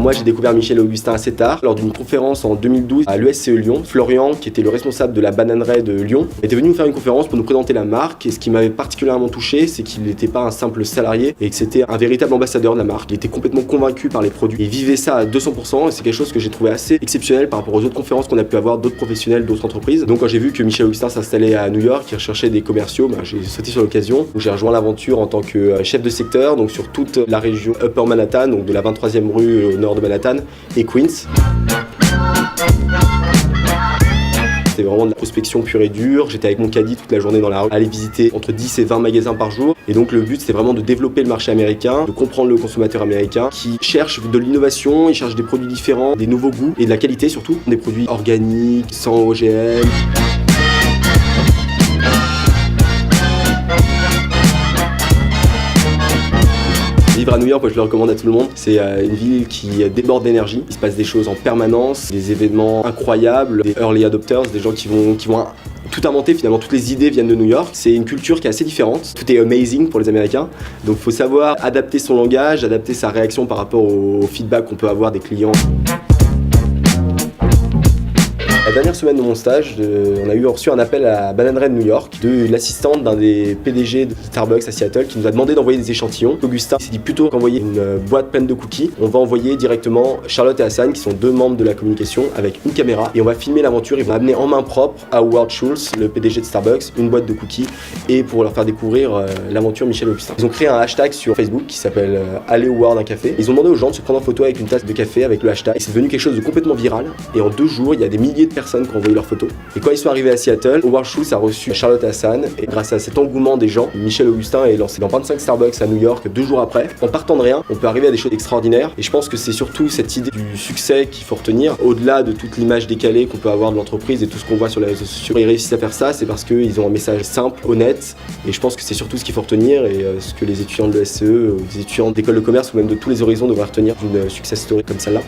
moi j'ai découvert Michel Augustin assez tard, lors d'une conférence en 2012 à l'ESCE Lyon. Florian, qui était le responsable de la bananerie de Lyon, était venu nous faire une conférence pour nous présenter la marque. Et ce qui m'avait particulièrement touché, c'est qu'il n'était pas un simple salarié et que c'était un véritable ambassadeur de la marque. Il était complètement convaincu par les produits. Il vivait ça à 200% et c'est quelque chose que j'ai trouvé assez exceptionnel par rapport aux autres conférences qu'on a pu avoir d'autres professionnels, d'autres entreprises. Donc quand j'ai vu que Michel Augustin s'installait à New York, qu'il recherchait des commerciaux, j'ai sauté sur l'occasion. J'ai rejoint l'aventure en tant que chef de secteur, donc sur toute la région Upper Manhattan, donc de la 23e rue au nord de Manhattan et Queens. C'était vraiment de la prospection pure et dure. J'étais avec mon caddie toute la journée dans la rue, aller visiter entre 10 et 20 magasins par jour. Et donc le but, c'était vraiment de développer le marché américain, de comprendre le consommateur américain qui cherche de l'innovation, il cherche des produits différents, des nouveaux goûts et de la qualité surtout, des produits organiques, sans OGM. Vivre à New York, moi je le recommande à tout le monde. C'est une ville qui déborde d'énergie. Il se passe des choses en permanence, des événements incroyables, des early adopters, des gens qui vont tout inventer finalement. Toutes les idées viennent de New York. C'est une culture qui est assez différente. Tout est amazing pour les Américains. Donc il faut savoir adapter son langage, adapter sa réaction par rapport au feedback qu'on peut avoir des clients. La dernière semaine de mon stage, on a reçu un appel à Bananerie de New York de l'assistante d'un des PDG de Starbucks à Seattle qui nous a demandé d'envoyer des échantillons. Augustin s'est dit plutôt qu'envoyer une boîte pleine de cookies, on va envoyer directement Charlotte et Hassan qui sont deux membres de la communication avec une caméra et on va filmer l'aventure. Ils vont amener en main propre à Howard Schultz, le PDG de Starbucks, une boîte de cookies et pour leur faire découvrir l'aventure Michel Augustin. Ils ont créé un hashtag sur Facebook qui s'appelle Allez Howard un café. Ils ont demandé aux gens de se prendre en photo avec une tasse de café avec le hashtag et c'est devenu quelque chose de complètement viral et en 2 jours, il y a des milliers de personnes qui ont envoyé leurs photos. Et quand ils sont arrivés à Seattle, Howard Schultz a reçu Charlotte Hassan et grâce à cet engouement des gens, Michel Augustin est lancé dans 25 Starbucks à New York 2 jours après. En partant de rien, on peut arriver à des choses extraordinaires et je pense que c'est surtout cette idée du succès qu'il faut retenir, au-delà de toute l'image décalée qu'on peut avoir de l'entreprise et tout ce qu'on voit sur les réseaux sociaux. Ils réussissent à faire ça, c'est parce qu'ils ont un message simple, honnête et je pense que c'est surtout ce qu'il faut retenir et ce que les étudiants de l'ESCE, des étudiants d'école de commerce ou même de tous les horizons devraient retenir d'une success story comme celle-là.